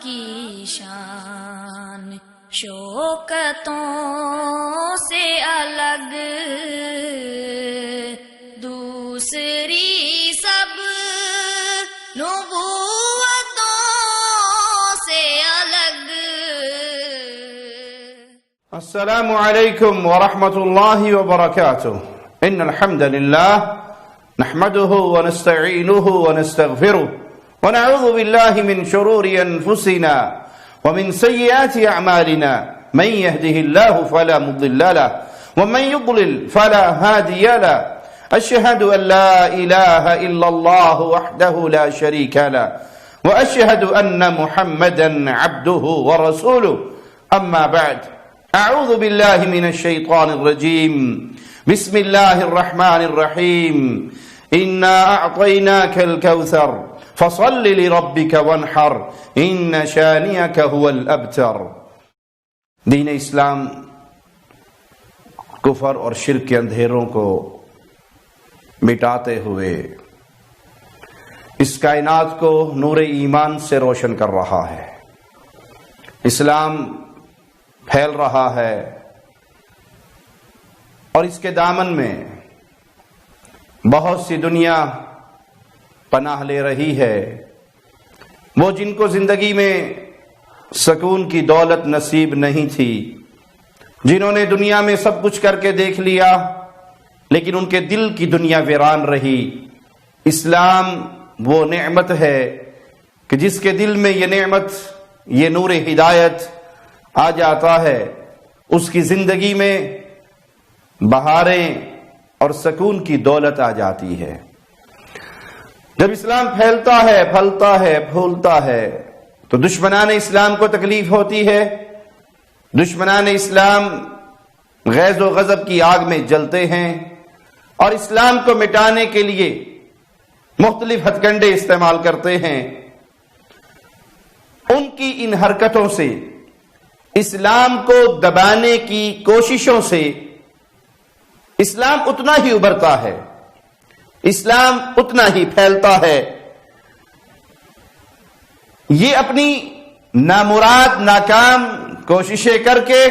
کی شان شوکتوں سے الگ، دوسری سب نبوتوں سے الگ۔ السلام علیکم ورحمۃ اللہ وبرکاتہ۔ ان الحمد للہ نحمده ونستعینه ونستغفره ونعوذ بالله من شرور انفسنا ومن سيئات اعمالنا، من يهده الله فلا مضل له ومن يضلل فلا هادي له، اشهد ان لا اله الا الله وحده لا شريك له واشهد ان محمدا عبده ورسوله، اما بعد، اعوذ بالله من الشيطان الرجيم، بسم الله الرحمن الرحيم، انا اعطيناك الكوثر فصل لربك وانحر ان شانئك هو الابتر۔ دین اسلام کفر اور شرک کے اندھیروں کو مٹاتے ہوئے اس کائنات کو نور ایمان سے روشن کر رہا ہے۔ اسلام پھیل رہا ہے اور اس کے دامن میں بہت سی دنیا پناہ لے رہی ہے۔ وہ جن کو زندگی میں سکون کی دولت نصیب نہیں تھی، جنہوں نے دنیا میں سب کچھ کر کے دیکھ لیا لیکن ان کے دل کی دنیا ویران رہی، اسلام وہ نعمت ہے کہ جس کے دل میں یہ نعمت، یہ نور ہدایت آ جاتا ہے، اس کی زندگی میں بہاریں اور سکون کی دولت آ جاتی ہے۔ جب اسلام پھیلتا ہے، پھلتا ہے، پھولتا ہے تو دشمنان اسلام کو تکلیف ہوتی ہے، دشمنان اسلام غیظ و غضب کی آگ میں جلتے ہیں اور اسلام کو مٹانے کے لیے مختلف ہتھ کنڈے استعمال کرتے ہیں۔ ان کی ان حرکتوں سے، اسلام کو دبانے کی کوششوں سے اسلام اتنا ہی ابھرتا ہے، اسلام اتنا ہی پھیلتا ہے۔ یہ اپنی نامراد ناکام کوششیں کر کے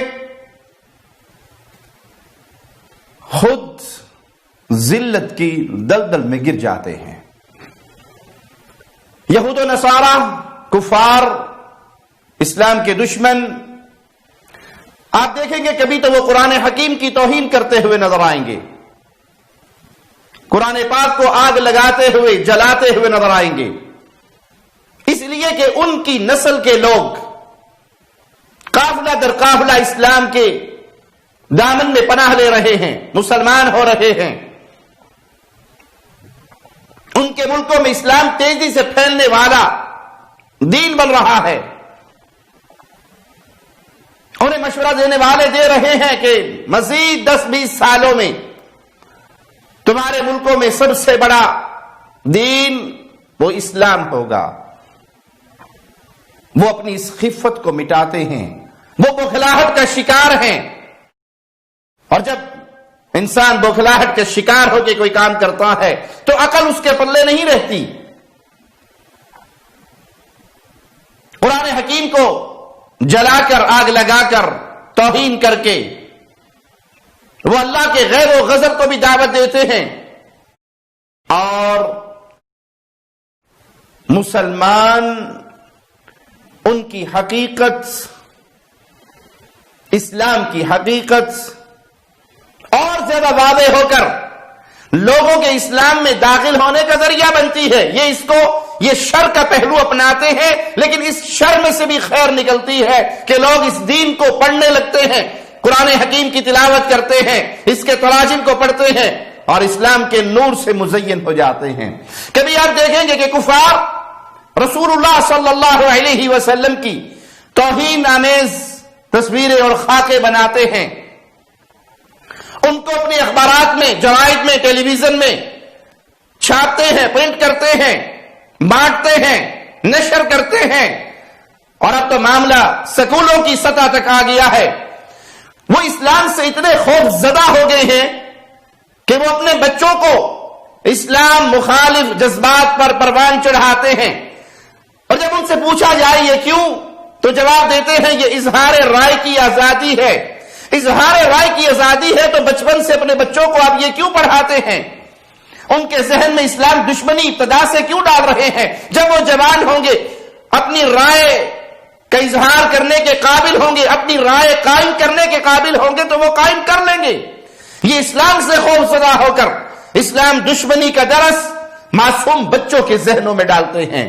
خود ذلت کی دلدل میں گر جاتے ہیں۔ یہود و نصارہ، کفار، اسلام کے دشمن، آپ دیکھیں گے کبھی تو وہ قرآن حکیم کی توہین کرتے ہوئے نظر آئیں گے، قرآن پاک کو آگ لگاتے ہوئے، جلاتے ہوئے نظر آئیں گے، اس لیے کہ ان کی نسل کے لوگ قافلہ در قافلہ اسلام کے دامن میں پناہ لے رہے ہیں، مسلمان ہو رہے ہیں۔ ان کے ملکوں میں اسلام تیزی سے پھیلنے والا دین بن رہا ہے۔ انہیں مشورہ دینے والے دے رہے ہیں کہ مزید 10-20 سالوں میں تمہارے ملکوں میں سب سے بڑا دین وہ اسلام ہوگا۔ وہ اپنی اس خفت کو مٹاتے ہیں، وہ بوکھلاہٹ کا شکار ہیں، اور جب انسان بوکھلاہٹ کے شکار ہو کے کوئی کام کرتا ہے تو عقل اس کے پلے نہیں رہتی۔ قرآن حکیم کو جلا کر، آگ لگا کر، توہین کر کے وہ اللہ کے غیر و غضب کو بھی دعوت دیتے ہیں، اور مسلمان ان کی حقیقت، اسلام کی حقیقت اور زیادہ واضح ہو کر لوگوں کے اسلام میں داخل ہونے کا ذریعہ بنتی ہے۔ یہ شر کا پہلو اپناتے ہیں، لیکن اس شر میں سے بھی خیر نکلتی ہے کہ لوگ اس دین کو پڑھنے لگتے ہیں، قرآن حکیم کی تلاوت کرتے ہیں، اس کے تراجم کو پڑھتے ہیں اور اسلام کے نور سے مزین ہو جاتے ہیں۔ کبھی آپ دیکھیں گے کہ کفار رسول اللہ صلی اللہ علیہ وسلم کی توہین آمیز تصویریں اور خاکے بناتے ہیں، ان کو اپنے اخبارات میں، جرائد میں، ٹیلی ویژن میں چھاپتے ہیں، پرنٹ کرتے ہیں، بانٹتے ہیں، نشر کرتے ہیں، اور اب تو معاملہ سکولوں کی سطح تک آ گیا ہے۔ وہ اسلام سے اتنے خوف زدہ ہو گئے ہیں کہ وہ اپنے بچوں کو اسلام مخالف جذبات پر پروان چڑھاتے ہیں، اور جب ان سے پوچھا جائے یہ کیوں، تو جواب دیتے ہیں یہ اظہار رائے کی آزادی ہے۔ اظہار رائے کی آزادی ہے تو بچپن سے اپنے بچوں کو آپ یہ کیوں پڑھاتے ہیں؟ ان کے ذہن میں اسلام دشمنی ابتدا سے کیوں ڈال رہے ہیں؟ جب وہ جوان ہوں گے، اپنی رائے کا اظہار کرنے کے قابل ہوں گے، اپنی رائے قائم کرنے کے قابل ہوں گے تو وہ قائم کر لیں گے۔ یہ اسلام سے خوفزدہ ہو کر اسلام دشمنی کا درس معصوم بچوں کے ذہنوں میں ڈالتے ہیں۔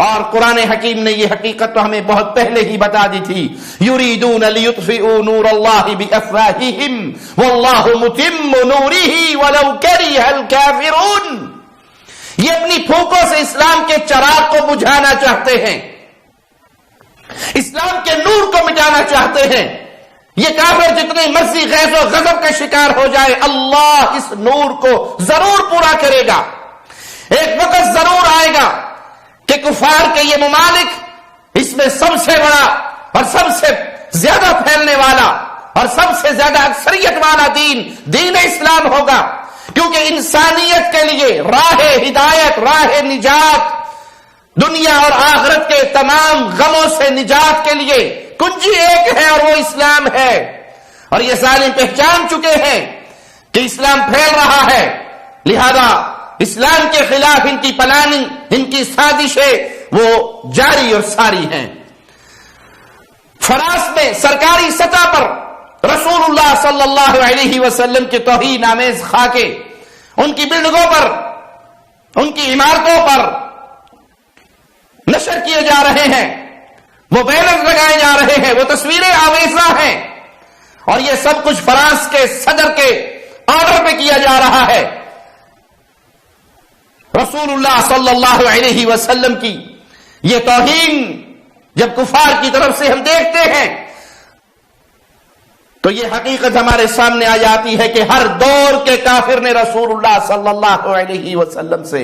اور قرآن حکیم نے یہ حقیقت تو ہمیں بہت پہلے ہی بتا دی تھی، یریدون لیطفئوا نور اللہ بافواہہم واللہ متم نورہ ولو کرہ الکافرون۔ یہ اپنی پھونکوں سے اسلام کے چراغ کو بجھانا چاہتے ہیں، اسلام کے نور کو مٹانا چاہتے ہیں۔ یہ کافر جتنی مرضی غیظ و غضب کا شکار ہو جائے، اللہ اس نور کو ضرور پورا کرے گا۔ ایک وقت ضرور آئے گا کہ کفار کے یہ ممالک، اس میں سب سے بڑا اور سب سے زیادہ پھیلنے والا اور سب سے زیادہ اکثریت والا دین اسلام ہوگا، کیونکہ انسانیت کے لیے راہ ہدایت، راہ نجات، دنیا اور آخرت کے تمام غموں سے نجات کے لیے کنجی ایک ہے اور وہ اسلام ہے۔ اور یہ ظالم پہچان چکے ہیں کہ اسلام پھیل رہا ہے، لہذا اسلام کے خلاف ان کی پلاننگ، ان کی سازشیں وہ جاری اور ساری ہیں۔ فرانس میں سرکاری سطح پر رسول اللہ صلی اللہ علیہ وسلم کے توہین آمیز خاکے ان کی بلڈنگوں پر، ان کی عمارتوں پر نشر کیے جا رہے ہیں، وہ بینرز لگائے جا رہے ہیں، وہ تصویریں آویزاں ہیں، اور یہ سب کچھ فرانس کے صدر کے آرڈر پہ کیا جا رہا ہے۔ رسول اللہ صلی اللہ علیہ وسلم کی یہ توہین جب کفار کی طرف سے ہم دیکھتے ہیں تو یہ حقیقت ہمارے سامنے آ جاتی ہے کہ ہر دور کے کافر نے رسول اللہ صلی اللہ علیہ وسلم سے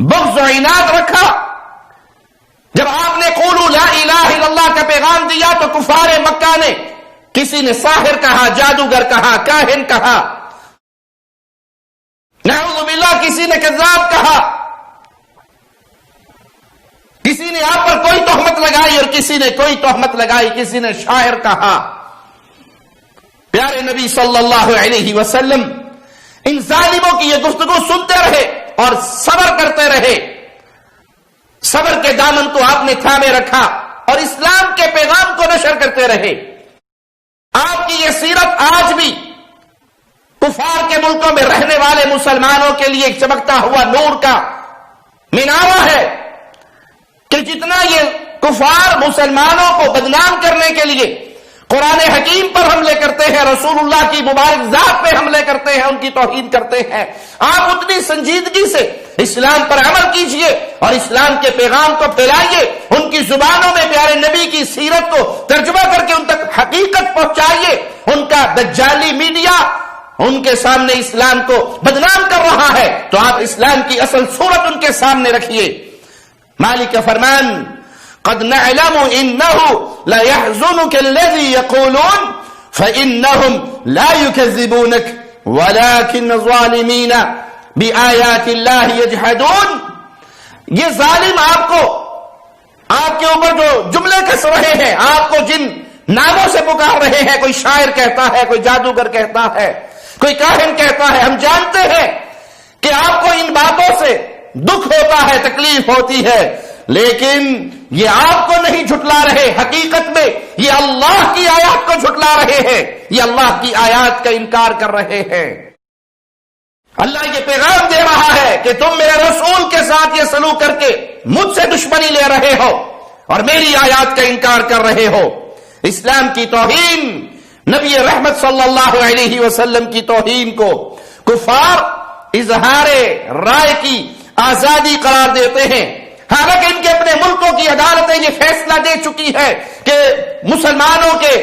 بغض و عناد رکھا۔ جب آپ نے قولوا لا الہ الا اللہ کا پیغام دیا تو کفار مکہ نے، کسی نے ساحر کہا، جادوگر کہا، کاہن کہا، نعوذ باللہ کسی نے کذاب کہا، کسی نے آپ پر کوئی تہمت لگائی اور کسی نے کوئی تہمت لگائی، کسی نے شاعر کہا۔ پیارے نبی صلی اللہ علیہ وسلم ان ظالموں کی یہ گفتگو سنتے رہے اور صبر کرتے رہے۔ صبر کے دامن کو آپ نے تھامے رکھا اور اسلام کے پیغام کو نشر کرتے رہے۔ آپ کی یہ سیرت آج بھی کفار کے ملکوں میں رہنے والے مسلمانوں کے لیے ایک چمکتا ہوا نور کا مینارہ ہے کہ جتنا یہ کفار مسلمانوں کو بدنام کرنے کے لیے قرآن حکیم پر حملے کرتے ہیں، رسول اللہ کی مبارک ذات پہ حملے کرتے ہیں، ان کی توہین کرتے ہیں، آپ اتنی سنجیدگی سے اسلام پر عمل کیجئے اور اسلام کے پیغام کو پھیلائیے، ان کی زبانوں میں پیارے نبی کی سیرت کو ترجمہ کر کے ان تک حقیقت پہنچائیے۔ ان کا دجالی میڈیا ان کے سامنے اسلام کو بدنام کر رہا ہے تو آپ اسلام کی اصل صورت ان کے سامنے رکھیے۔ مالک کا فرمان، قد نعلم انه لا يحزنك الذي يقولون فانهم لا يكذبونك ولكن الظالمين بآيات الله يجحدون۔ یہ ظالم آپ کے اوپر جو جملے کس رہے ہیں، آپ کو جن ناموں سے پکار رہے ہیں، کوئی شاعر کہتا ہے، کوئی جادوگر کہتا ہے، کوئی کاہن کہتا ہے، ہم جانتے ہیں کہ آپ کو ان باتوں سے دکھ ہوتا ہے، تکلیف ہوتی ہے، لیکن یہ آپ کو نہیں جھٹلا رہے، حقیقت میں یہ اللہ کی آیات کو جھٹلا رہے ہیں، یہ اللہ کی آیات کا انکار کر رہے ہیں۔ اللہ یہ پیغام دے رہا ہے کہ تم میرے رسول کے ساتھ یہ سلوک کر کے مجھ سے دشمنی لے رہے ہو اور میری آیات کا انکار کر رہے ہو۔ اسلام کی توہین، نبی رحمت صلی اللہ علیہ وسلم کی توہین کو کفار اظہار رائے کی آزادی قرار دیتے ہیں، حالانکہ ان کے اپنے ملکوں کی عدالتیں یہ فیصلہ دے چکی ہے کہ مسلمانوں کے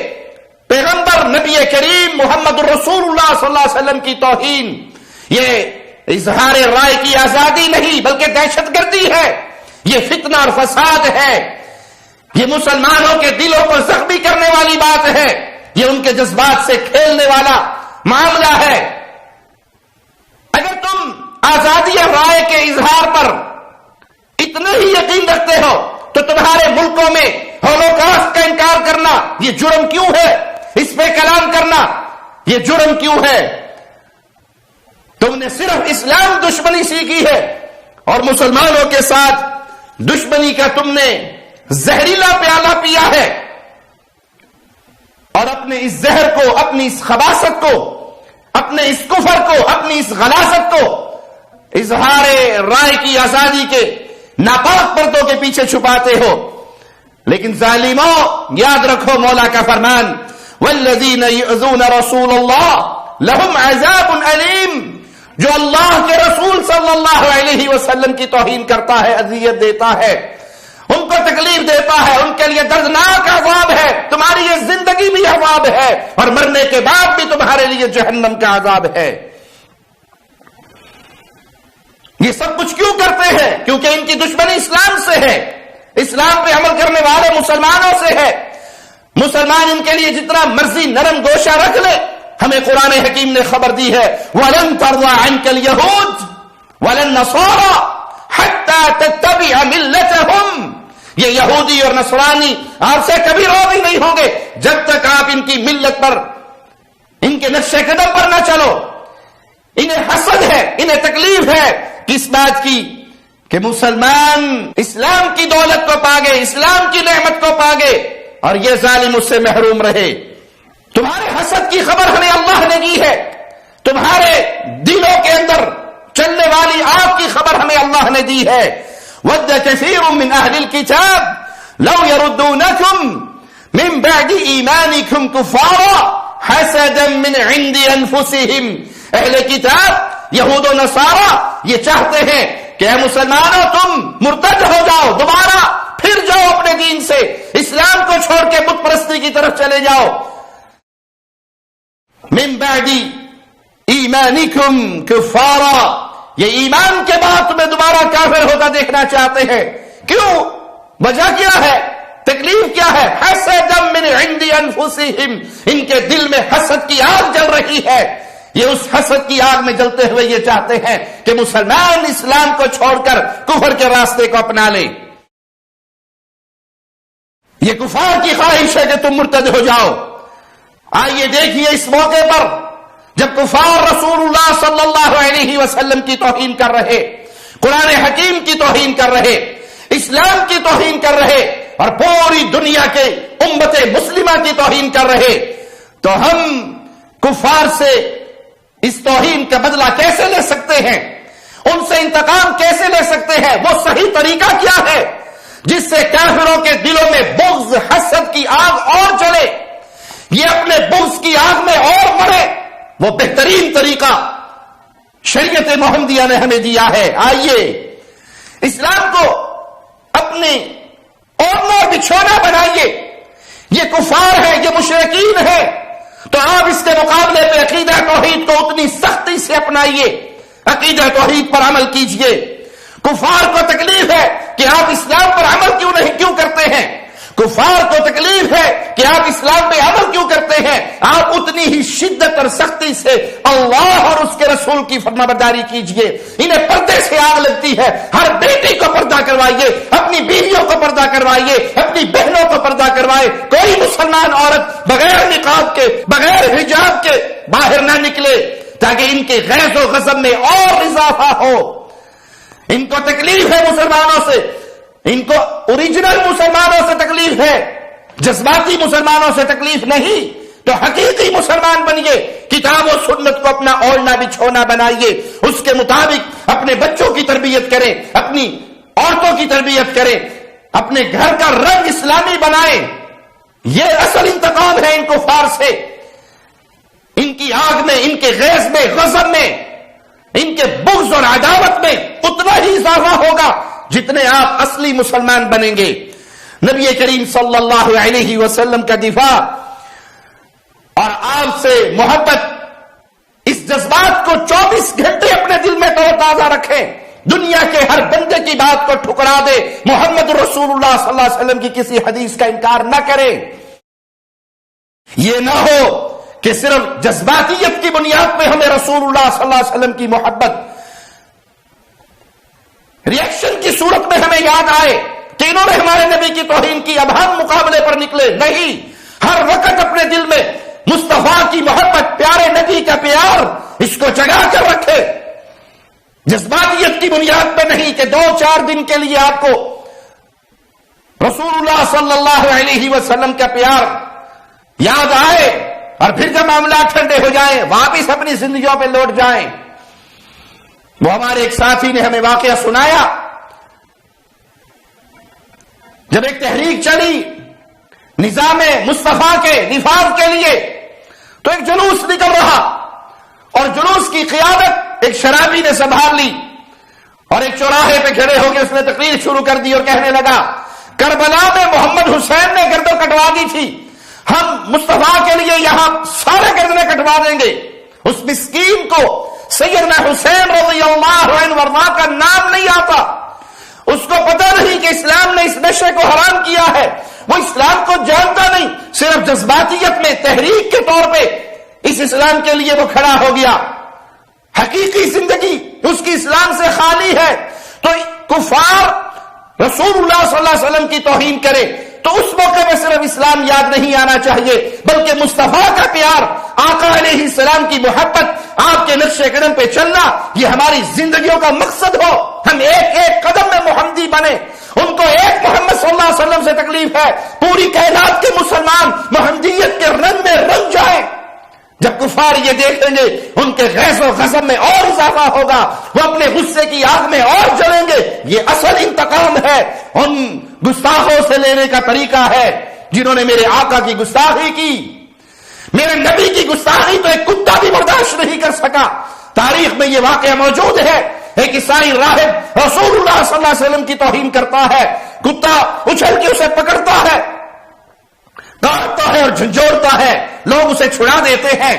پیغمبر نبی کریم محمد الرسول اللہ صلی اللہ علیہ وسلم کی توہین یہ اظہار رائے کی آزادی نہیں بلکہ دہشت گردی ہے، یہ فتنہ اور فساد ہے، یہ مسلمانوں کے دلوں کو زخمی کرنے والی بات ہے، یہ ان کے جذبات سے کھیلنے والا معاملہ ہے۔ اگر تم آزادی رائے کے اظہار پر اتنے ہی یقین رکھتے ہو تو تمہارے ملکوں میں ہولوکاسٹ کا انکار کرنا یہ جرم کیوں ہے؟ اس پہ کلام کرنا یہ جرم کیوں ہے؟ تم نے صرف اسلام دشمنی سیکھی ہے اور مسلمانوں کے ساتھ دشمنی کا تم نے زہریلا پیالہ پیا ہے، اور اپنے اس زہر کو، اپنی اس خباثت کو، اپنے اس کفر کو، اپنی اس غلاظت کو اظہار رائے کی آزادی کے ناپاک پردوں کے پیچھے چھپاتے ہو۔ لیکن ظالموں، یاد رکھو مولا کا فرمان، والذین یؤذون رسول اللہ لہم عذاب علیم، جو اللہ کے رسول صلی اللہ علیہ وسلم کی توہین کرتا ہے، اذیت دیتا ہے، ان کو تکلیف دیتا ہے، ان کے لیے دردناک عذاب ہے۔ تمہاری یہ زندگی بھی عذاب ہے اور مرنے کے بعد بھی تمہارے لیے جہنم کا عذاب ہے۔ یہ سب کچھ کیوں کرتے ہیں؟ کیونکہ ان کی دشمنی اسلام سے ہے، اسلام پہ عمل کرنے والے مسلمانوں سے ہے۔ مسلمان ان کے لیے جتنا مرضی نرم گوشہ رکھ لے، ہمیں قرآن حکیم نے خبر دی ہے، وَلَن تَرْضَىٰ عَنْكَ الْيَهُودُ وَلَا النَّصَارَىٰ حَتَّىٰ تَتَّبِعَ مِلَّتَهُمْ، یہ یہودی اور نصرانی آپ سے کبھی راضی نہیں ہوں گے جب تک آپ ان کی ملت پر، ان کے نقش قدم پر نہ چلو۔ انہیں حسد ہے، انہیں تکلیف ہے کس بات کی کہ مسلمان اسلام کی دولت کو پا گئے، اسلام کی نعمت کو پا گئے اور یہ ظالم اس سے محروم رہے۔ تمہارے حسد کی خبر ہمیں اللہ نے دی ہے، تمہارے دلوں کے اندر چلنے والی آگ کی خبر ہمیں اللہ نے دی ہے۔ وَدَّ كَثِيرٌ مِّنْ أَهْلِ الْكِتَابِ لَوْ يَرُدُّونَكُمْ مِّن بَعْدِ إِيمَانِكُمْ كُفَّارًا حَسَدًا مِّنْ عِندِ أَنفُسِهِمْ، اہل کتاب یہود و نصارہ یہ چاہتے ہیں کہ اے مسلمانوں تم مرتد ہو جاؤ، دوبارہ پھر جاؤ اپنے دین سے، اسلام کو چھوڑ کے بت پرستی کی طرف چلے جاؤ۔ من بعد ایمانکم کفارا، یہ ایمان کے بعد تمہیں دوبارہ کافر ہوتا دیکھنا چاہتے ہیں۔ کیوں؟ وجہ کیا ہے؟ تکلیف کیا ہے؟ حسدا من عند انفسہم، ان کے دل میں حسد کی آگ جل رہی ہے۔ یہ اس حسد کی آگ میں جلتے ہوئے یہ چاہتے ہیں کہ مسلمان اسلام کو چھوڑ کر کفر کے راستے کو اپنا لے۔ یہ کفار کی خواہش ہے کہ تم مرتد ہو جاؤ۔ آئیے دیکھیے اس موقع پر جب کفار رسول اللہ صلی اللہ علیہ وسلم کی توہین کر رہے، قرآن حکیم کی توہین کر رہے، اسلام کی توہین کر رہے اور پوری دنیا کے امت مسلمہ کی توہین کر رہے، تو ہم کفار سے اس توہین کا بدلہ کیسے لے سکتے ہیں؟ ان سے انتقام کیسے لے سکتے ہیں؟ وہ صحیح طریقہ کیا ہے جس سے کافروں کے دلوں میں بغض، حسد کی آگ اور جلے، یہ اپنے بغض کی آگ میں اور مرے؟ وہ بہترین طریقہ شریعت محمدیہ نے ہمیں دیا ہے۔ آئیے اسلام کو اپنے اوڑھنا بچھونا بنائیے۔ یہ کفار ہے، یہ مشرکین ہے، تو آپ اس کے مقابلے پہ عقیدہ توحید کو اتنی سختی سے اپنائیے، عقیدہ توحید پر عمل کیجئے۔ کفار کو تکلیف ہے کہ آپ اسلام پر عمل کیوں کرتے ہیں، کفار کو تکلیف ہے کہ آپ اسلام پہ عمل کیوں کرتے ہیں، آپ اتنی ہی شدت اور سختی سے اللہ اور اس کے رسول کی فرمانبرداری کیجئے۔ انہیں پردے سے آگ لگتی ہے، ہر بیٹی کو پردہ کروائیے، اپنی بیویوں کو پردہ کروائیے، اپنی بہنوں کو پردہ کروائے۔ کوئی مسلمان عورت بغیر نقاب کے، بغیر حجاب کے باہر نہ نکلے تاکہ ان کے غیظ و غضب میں اور اضافہ ہو۔ ان کو تکلیف ہے مسلمانوں سے، ان کو اوریجنل مسلمانوں سے تکلیف ہے، جذباتی مسلمانوں سے تکلیف نہیں۔ تو حقیقی مسلمان بنیے، کتاب و سنت کو اپنا اوڑھنا بچھونا بنائیے، اس کے مطابق اپنے بچوں کی تربیت کریں، اپنی عورتوں کی تربیت کریں، اپنے گھر کا رنگ اسلامی بنائیں۔ یہ اصل انتقام ہے ان کفار سے، ان کی آگ میں، ان کے غیظ میں، غضب میں، ان کے بغض اور عداوت میں اتنا ہی اضافہ ہوگا جتنے آپ اصلی مسلمان بنیں گے۔ نبی کریم صلی اللہ علیہ وسلم کا دفاع اور آپ سے محبت، اس جذبات کو 24 گھنٹے اپنے دل میں تازہ رکھیں۔ دنیا کے ہر بندے کی بات کو ٹھکرا دے، محمد رسول اللہ صلی اللہ علیہ وسلم کی کسی حدیث کا انکار نہ کرے۔ یہ نہ ہو کہ صرف جذباتیت کی بنیاد پہ ہمیں رسول اللہ صلی اللہ علیہ وسلم کی محبت ریئیکشن کی صورت میں ہمیں یاد آئے کہ انہوں نے ہمارے نبی کی توہین کی، اب ہم مقابلے پر نکلے؟ نہیں، ہر وقت اپنے دل میں مصطفیٰ کی محبت، پیارے نبی کا پیار، اس کو جگا کر رکھے، جذباتیت کی بنیاد پہ نہیں کہ 2-4 دن کے لیے آپ کو رسول اللہ صلی اللہ علیہ وسلم کا پیار یاد آئے اور پھر جب معاملات ٹھنڈے ہو جائیں واپس اپنی زندگیوں پہ لوٹ جائیں۔ وہ ہمارے ایک ساتھی نے ہمیں واقعہ سنایا، جب ایک تحریک چلی نظام مصطفیٰ کے نفاذ کے لیے تو ایک جلوس نکل رہا، اور جلوس کی قیادت ایک شرابی نے سنبھال لی، اور ایک چوراہے پہ کھڑے ہو کے اس نے تقریر شروع کر دی اور کہنے لگا کربلا میں محمد حسین نے گردن کٹوا دی تھی، ہم مصطفیٰ کے لیے یہاں سارے گردنیں کٹوا دیں گے۔ اس مسکین کو سیدنا حسین رضی اللہ عنہ ورضا کا نام نہیں آتا، اس کو پتہ نہیں کہ اسلام نے اس نشے کو حرام کیا ہے، وہ اسلام کو جانتا نہیں، صرف جذباتیت میں تحریک کے طور پہ اس اسلام کے لیے وہ کھڑا ہو گیا۔ حقیقی زندگی اس کی اسلام سے خالی ہے، تو کفار رسول اللہ صلی اللہ علیہ وسلم کی توہین کرے تو اس موقع میں صرف اسلام یاد نہیں آنا چاہیے، بلکہ مصطفیٰ کا پیار، آقا علیہ السلام کی محبت، آپ کے نقش قدم پہ چلنا، یہ ہماری زندگیوں کا مقصد ہو۔ ہم ایک ایک قدم میں محمدی بنے، ان کو ایک محمد صلی اللہ علیہ وسلم سے تکلیف ہے، پوری کائنات کے مسلمان محمدیت کے رنگ میں رنگ جائیں۔ جب کفار یہ دیکھیں گے ان کے غیظ و غضب میں اور اضافہ ہوگا، وہ اپنے غصے کی آگ میں اور جلیں گے۔ یہ اصل انتقام ہے، ان گستاخوں سے لینے کا طریقہ ہے جنہوں نے میرے آقا کی گستاخی کی، میرے نبی کی گستاخی تو ایک کتا بھی برداشت نہیں کر سکا۔ تاریخ میں یہ واقعہ موجود ہے، ایک عیسائی راہب رسول اللہ صلی اللہ علیہ وسلم کی توہین کرتا ہے، کتا اچھل کے اسے پکڑتا ہے، کاٹتا ہے اور جھنجھوڑتا ہے، لوگ اسے چھڑا دیتے ہیں۔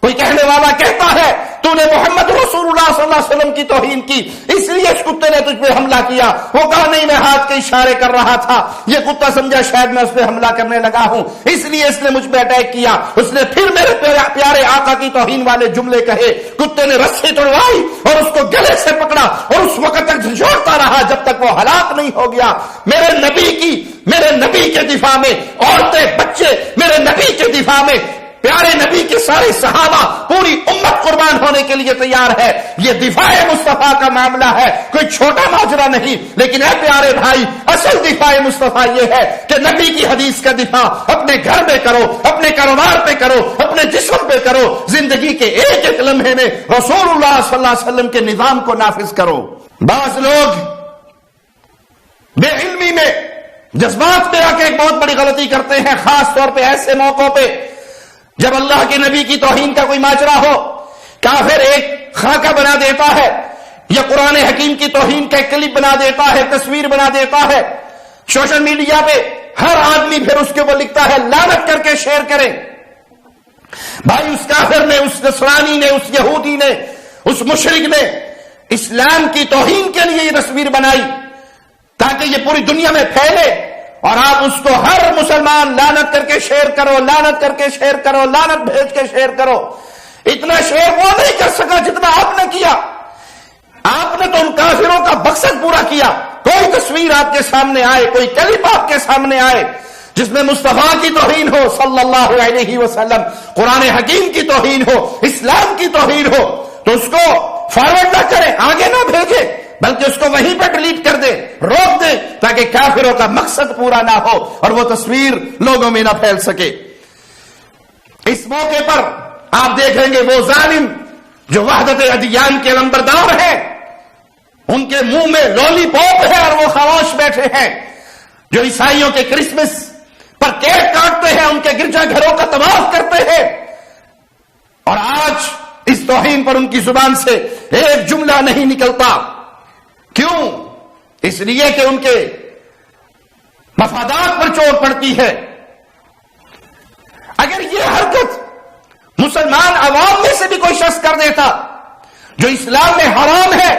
کوئی کہنے والا کہتا ہے تو نے محمد رسول اللہ صلی اللہ علیہ وسلم کی توہین کی، اس لیے اس کتے نے تجھ پہ حملہ کیا۔ وہ کہا نہیں، میں ہاتھ کے اشارے کر رہا تھا، یہ کتا سمجھا شاید میں اس پہ حملہ کرنے لگا ہوں، اس لیے اس نے مجھ پہ اٹیک کیا۔ اس نے پھر میرے پیارے آقا کی توہین والے جملے کہے، کتے نے رسی توڑوائی اور اس کو گلے سے پکڑا اور اس وقت تک جھنجھوڑتا رہا جب تک وہ ہلاک نہیں ہو گیا۔ میرے نبی کے دفاع میں عورتیں، بچے، میرے نبی کے دفاع میں پیارے نبی کے سارے صحابہ، پوری امت قربان ہونے کے لیے تیار ہے۔ یہ دفاع مصطفیٰ کا معاملہ ہے، کوئی چھوٹا ماجرا نہیں۔ لیکن اے پیارے بھائی، اصل دفاع مصطفیٰ یہ ہے کہ نبی کی حدیث کا دفاع اپنے گھر میں کرو، اپنے کاروبار پہ کرو، اپنے جسم پہ کرو، زندگی کے ایک ایک لمحے میں رسول اللہ صلی اللہ علیہ وسلم کے نظام کو نافذ کرو۔ بعض لوگ بے علمی میں، جذبات میں آ کے ایک بہت بڑی غلطی کرتے ہیں، خاص طور پہ ایسے موقعوں پہ جب اللہ کے نبی کی توہین کا کوئی ماجرا ہو، کافر ایک خاکہ بنا دیتا ہے یا قرآن حکیم کی توہین کا ایک کلپ بنا دیتا ہے، تصویر بنا دیتا ہے، سوشل میڈیا پہ ہر آدمی پھر اس کے اوپر لکھتا ہے لعنت کر کے شیئر کریں۔ بھائی، اس کافر نے، اس نصرانی نے، اس یہودی نے، اس مشرک نے اسلام کی توہین کے لیے یہ تصویر بنائی تاکہ یہ پوری دنیا میں پھیلے، اور آپ اس کو ہر مسلمان لعنت کر کے شیئر کرو، لعنت کر کے شیئر کرو، لعنت بھیج کے شیئر کرو۔ اتنا شیئر وہ نہیں کر سکا جتنا آپ نے کیا۔ آپ نے تو ان کافروں کا مقصد پورا کیا۔ کوئی تصویر آپ کے سامنے آئے، کوئی کلپ آپ کے سامنے آئے جس میں مصطفیٰ کی توہین ہو صلی اللہ علیہ وسلم، قرآن حکیم کی توہین ہو، اسلام کی توہین ہو، تو اس کو فارورڈ نہ کریں، آگے نہ بھیجیں، بلکہ اس کو وہیں پہ ڈیلیٹ کر دیں، روک دیں، تاکہ کافروں کا مقصد پورا نہ ہو اور وہ تصویر لوگوں میں نہ پھیل سکے۔ اس موقع پر آپ دیکھیں گے وہ ظالم جو وحدت ادیان کے لمبردار ہیں، ان کے منہ میں لولی پاپ ہے اور وہ خاموش بیٹھے ہیں، جو عیسائیوں کے کرسمس پر کیک کاٹتے ہیں، ان کے گرجا گھروں کا طواف کرتے ہیں، اور آج اس توہین پر ان کی زبان سے ایک جملہ نہیں نکلتا۔ کیوں؟ اس لیے کہ ان کے مفادات پر چوٹ پڑتی ہے۔ اگر یہ حرکت مسلمان عوام میں سے بھی کوئی شخص کر دیتا جو اسلام میں حرام ہے،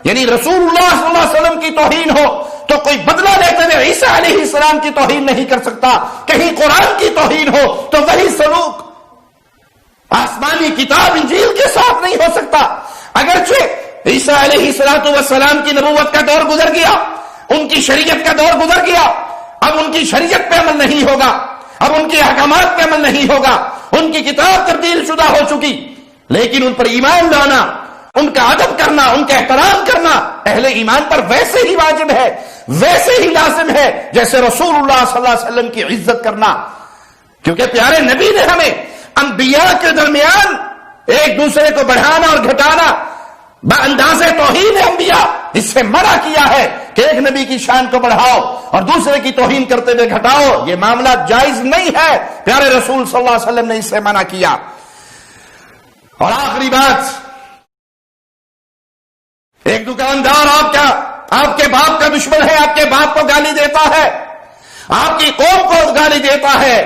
یعنی رسول اللہ صلی اللہ علیہ وسلم کی توہین ہو، تو کوئی بدلہ لیتے ہوئے عیسیٰ علیہ السلام کی توہین نہیں کر سکتا۔ کہیں قرآن کی توہین ہو تو وہی سلوک آسمانی کتاب انجیل کے ساتھ نہیں ہو سکتا۔ اگرچہ عیسیٰ علیہ السلام کی نبوت کا دور گزر گیا، ان کی شریعت کا دور گزر گیا، اب ان کی شریعت پہ عمل نہیں ہوگا، اب ان کے احکامات پہ عمل نہیں ہوگا، ان کی کتاب تبدیل شدہ ہو چکی، لیکن ان پر ایمان لانا، ان کا ادب کرنا، ان کا احترام کرنا اہل ایمان پر ویسے ہی واجب ہے، ویسے ہی لازم ہے جیسے رسول اللہ صلی اللہ علیہ وسلم کی عزت کرنا، کیونکہ پیارے نبی نے ہمیں انبیاء کے درمیان ایک دوسرے کو بڑھانا اور گھٹانا بانداز توہین انبیاء اس سے منع کیا ہے کہ ایک نبی کی شان کو بڑھاؤ اور دوسرے کی توہین کرتے ہوئے گھٹاؤ، یہ معاملہ جائز نہیں ہے، پیارے رسول صلی اللہ علیہ وسلم نے اس سے منع کیا۔ اور آخری بات، ایک دکاندار آپ کے باپ کا دشمن ہے، آپ کے باپ کو گالی دیتا ہے، آپ کی قوم کو گالی دیتا ہے،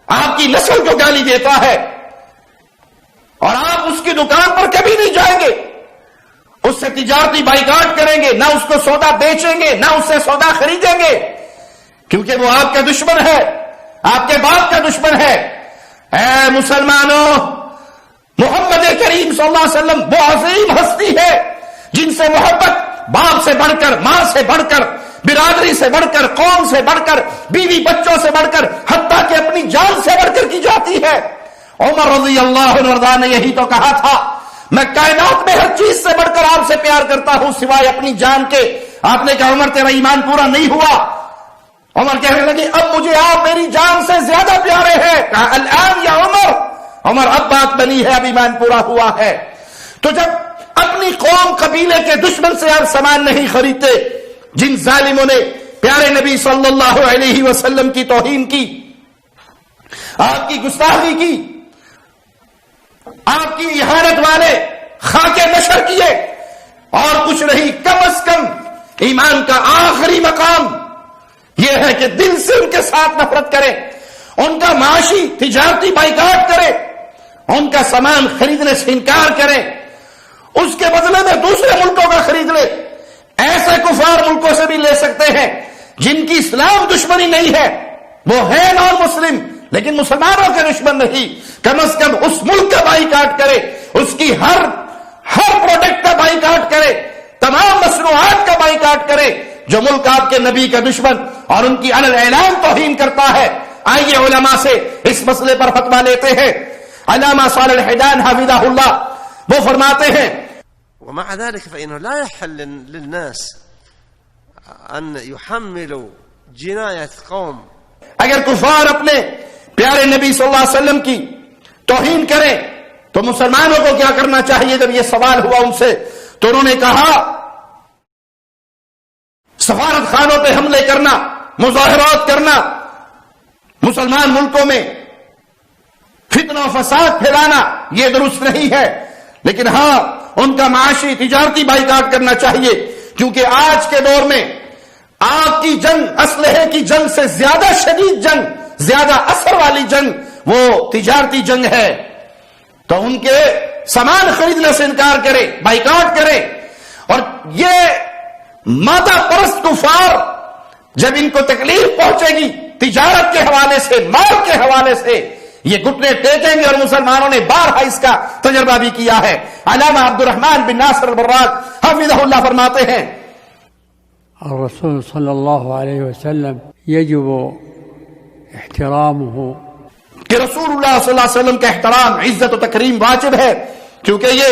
آپ کی نسل کو گالی دیتا ہے، اور آپ اس کی دکان پر کبھی نہیں جائیں گے، اس سے تجارتی بائیکاٹ کریں گے، نہ اس کو سودا بیچیں گے، نہ اس سے سودا خریدیں گے، کیونکہ وہ آپ کا دشمن ہے، آپ کے باپ کا دشمن ہے۔ اے مسلمانوں، محمد کریم صلی اللہ علیہ وسلم وہ عظیم ہستی ہے جن سے محبت باپ سے بڑھ کر، ماں سے بڑھ کر، برادری سے بڑھ کر، قوم سے بڑھ کر، بیوی بچوں سے بڑھ کر، حتیٰ کہ اپنی جان سے بڑھ کر کی جاتی ہے۔ عمر رضی اللہ عنہ نے یہی تو کہا تھا، میں کائنات میں ہر چیز سے بڑھ کر آپ سے پیار کرتا ہوں سوائے اپنی جان کے۔ آپ نے کہا عمر تیرا ایمان پورا نہیں ہوا۔ عمر کہنے لگے اب مجھے آپ میری جان سے زیادہ پیارے ہیں۔ کہا الآن یا عمر، عمر اب بات بنی ہے، اب ایمان پورا ہوا ہے۔ تو جب اپنی قوم قبیلے کے دشمن سے آپ سامان نہیں خریدتے، جن ظالموں نے پیارے نبی صلی اللہ علیہ وسلم کی توہین کی، آپ کی گستاخی کی، آپ کی اہانت والے خاکے نشر کیے، اور کچھ نہیں، کم از کم ایمان کا آخری مقام یہ ہے کہ دل سے ان کے ساتھ نفرت کرے، ان کا معاشی تجارتی بائیکاٹ کرے، ان کا سامان خریدنے سے انکار کرے، اس کے بدلے میں دوسرے ملکوں کا خرید لے۔ ایسے کفار ملکوں سے بھی لے سکتے ہیں جن کی اسلام دشمنی نہیں ہے، وہ ہے نان مسلم لیکن مسلمانوں کے دشمن نہیں، کم از کم اس ملک کا بائیکاٹ کرے، اس کی ہر پروڈکٹ کا بائیکاٹ کرے، تمام مصنوعات کا بائیکاٹ کرے جو ملک آپ کے نبی کا دشمن اور ان کی علی اعلان توہین کرتا ہے۔ آئیے علماء سے اس مسئلے پر فتویٰ لیتے ہیں۔ علامہ صالح الحیدان حفظہ اللہ وہ فرماتے ہیں، ومع ذلك فإنه لا يحل للناس أن يحملوا جناية قوم، اگر کفار اپنے پیارے نبی صلی اللہ علیہ وسلم کی توہین کریں تو مسلمانوں کو کیا کرنا چاہیے؟ جب یہ سوال ہوا ان سے تو انہوں نے کہا سفارت خانوں پہ حملے کرنا، مظاہرات کرنا، مسلمان ملکوں میں فتنہ و فساد پھیلانا یہ درست نہیں ہے، لیکن ہاں ان کا معاشی تجارتی بائیکاٹ کرنا چاہیے، کیونکہ آج کے دور میں آپ کی جنگ، اسلحے کی جنگ سے زیادہ شدید جنگ، زیادہ اثر والی جنگ وہ تجارتی جنگ ہے۔ تو ان کے سامان خریدنے سے انکار کرے، بائیکاٹ کرے۔ اور یہ مادہ پرست کفار جب ان کو تکلیف پہنچے گی تجارت کے حوالے سے، مال کے حوالے سے، یہ گھٹنے ٹیکیں گے، اور مسلمانوں نے بارہا اس کا تجربہ بھی کیا ہے۔ علامہ عبد الرحمن بن ناصر البراق حفظہ اللہ فرماتے ہیں، الرسول صلی اللہ علیہ وسلم یجب احترامه، کہ رسول اللہ صلی اللہ علیہ وسلم کا احترام، عزت و تکریم واجب ہے، کیونکہ یہ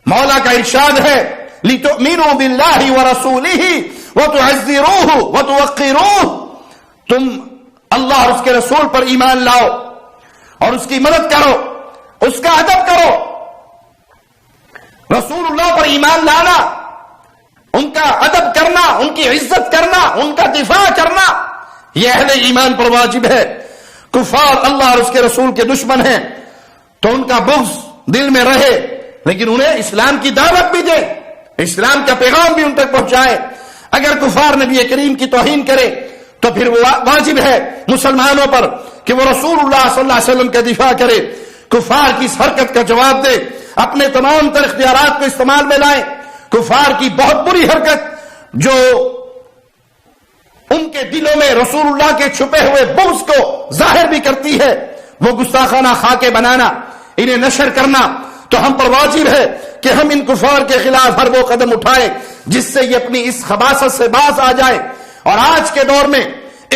مولا کا ارشاد ہے لِتُؤْمِنُوا بِاللَّهِ وَرَسُولِهِ وَتُعَزِّرُوهُ وَتُوَقِّرُوهُ، تم اللہ اور اس کے رسول پر ایمان لاؤ اور اس کی مدد کرو، اس کا ادب کرو۔ رسول اللہ پر ایمان لانا، ان کا ادب کرنا، ان کی عزت کرنا، ان کا دفاع کرنا، یہ اہل ایمان پر واجب ہے۔ کفار اللہ اور اس کے رسول کے دشمن ہیں تو ان کا بغض دل میں رہے، لیکن انہیں اسلام کی دعوت بھی دے، اسلام کا پیغام بھی ان تک پہنچائے۔ اگر کفار نبی کریم کی توہین کرے تو پھر وہ واجب ہے مسلمانوں پر کہ وہ رسول اللہ صلی اللہ علیہ وسلم کا دفاع کرے، کفار کی اس حرکت کا جواب دے، اپنے تمام تر اختیارات کو استعمال میں لائیں۔ کفار کی بہت بری حرکت جو ان کے دلوں میں رسول اللہ کے چھپے ہوئے بغض کو ظاہر بھی کرتی ہے، وہ گستاخانہ خاکے بنانا، انہیں نشر کرنا، تو ہم پر واجب ہے کہ ہم ان کفار کے خلاف ہر وہ قدم اٹھائیں جس سے یہ اپنی اس خباثت سے باز آ جائے. اور آج کے دور میں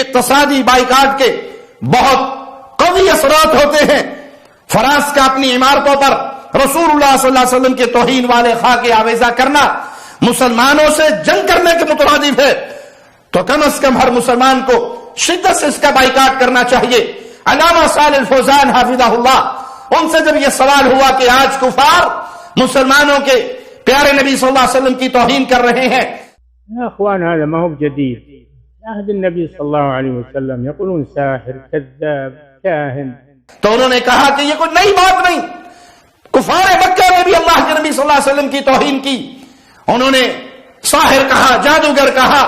اقتصادی بائیکاٹ کے بہت قوی اثرات ہوتے ہیں. فرانس کا اپنی عمارتوں پر رسول اللہ صلی اللہ علیہ وسلم کے توہین والے خاکے آویزہ کرنا مسلمانوں سے جنگ کرنے کے مترادف ہے. تو کم از کم ہر مسلمان کو شدت سے اس کا بائیکاٹ کرنا چاہیے. علامہ صالح الفوزان حافظہ اللہ، ان سے جب یہ سوال ہوا کہ آج کفار مسلمانوں کے پیارے نبی صلی اللہ علیہ وسلم کی توہین کر رہے ہیں. يا اخوان هذا ما هو بجديد، عهد النبي صلى الله عليه وسلم يقولون ساحر كذاب كاهن. تو انہوں نے کہا کہ یہ کوئی نئی بات نہیں. کفار مکہ نے بھی اللہ کے نبی صلی اللہ علیہ وسلم کی توہین کی. انہوں نے ساحر کہا، جادوگر کہا،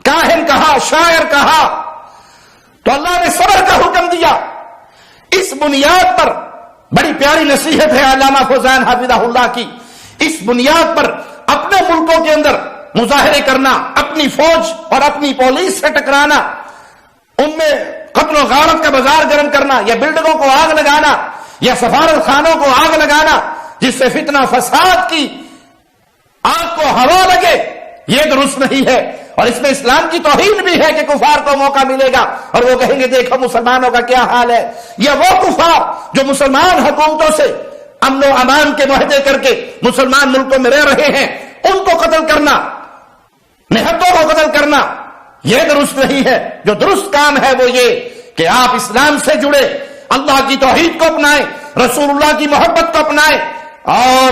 کاہن کہا، شاعر کہا. تو اللہ نے صبر کا حکم دیا. اس بنیاد پر بڑی پیاری نصیحت ہے علامہ فوزان حافظہ اللہ کی. اس بنیاد پر اپنے ملکوں کے اندر مظاہرے کرنا، اپنی فوج اور اپنی پولیس سے ٹکرانا، ان میں قتل و غارت کا بازار گرم کرنا، یا بلڈنگوں کو آگ لگانا، یا سفارت خانوں کو آگ لگانا جس سے فتنہ فساد کی آگ کو ہوا لگے، یہ درست نہیں ہے. اور اس میں اسلام کی توہین بھی ہے کہ کفار کو موقع ملے گا اور وہ کہیں گے دیکھو مسلمانوں کا کیا حال ہے. یا وہ کفار جو مسلمان حکومتوں سے امن و امان کے معاہدے کر کے مسلمان ملکوں میں رہ رہے ہیں، ان کو قتل کرنا، نہتوں کو قتل کرنا، یہ درست نہیں ہے. جو درست کام ہے وہ یہ کہ آپ اسلام سے جڑے، اللہ کی توحید کو اپنائیں، رسول اللہ کی محبت کو اپنائیں. اور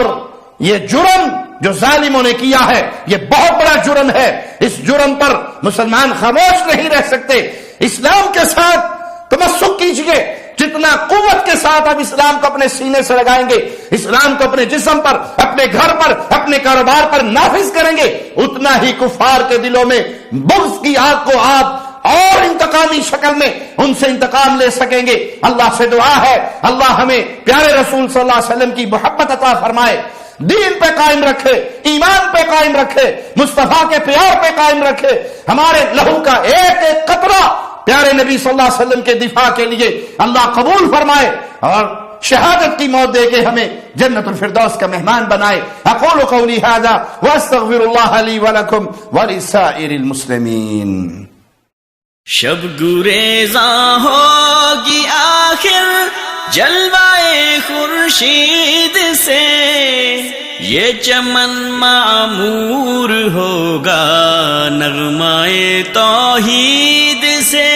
یہ جرم جو ظالموں نے کیا ہے یہ بہت بڑا جرم ہے. اس جرم پر مسلمان خاموش نہیں رہ سکتے. اسلام کے ساتھ تمسک کیجئے. جتنا قوت کے ساتھ آپ اسلام کو اپنے سینے سے لگائیں گے، اسلام کو اپنے جسم پر، اپنے گھر پر، اپنے کاروبار پر نافذ کریں گے، اتنا ہی کفار کے دلوں میں بغض کی آگ کو آپ اور انتقامی شکل میں ان سے انتقام لے سکیں گے. اللہ سے دعا ہے اللہ ہمیں پیارے رسول صلی اللہ علیہ وسلم کی محبت عطا فرمائے، دین پہ قائم رکھے، ایمان پہ قائم رکھے، مصطفیٰ کے پیار پہ قائم رکھے. ہمارے لہو کا ایک ایک قطرہ پیارے نبی صلی اللہ علیہ وسلم کے دفاع کے لیے اللہ قبول فرمائے اور شہادت کی موت دے کے ہمیں جنت الفردوس کا مہمان بنائے. اقول قولی ھذا واستغفر اللہ لی ولکم ولسائر المسلمین. شب گریزاں ہوگی آخر جلوائے خورشید سے، یہ چمن معمور ہوگا نغمائے توحید سے.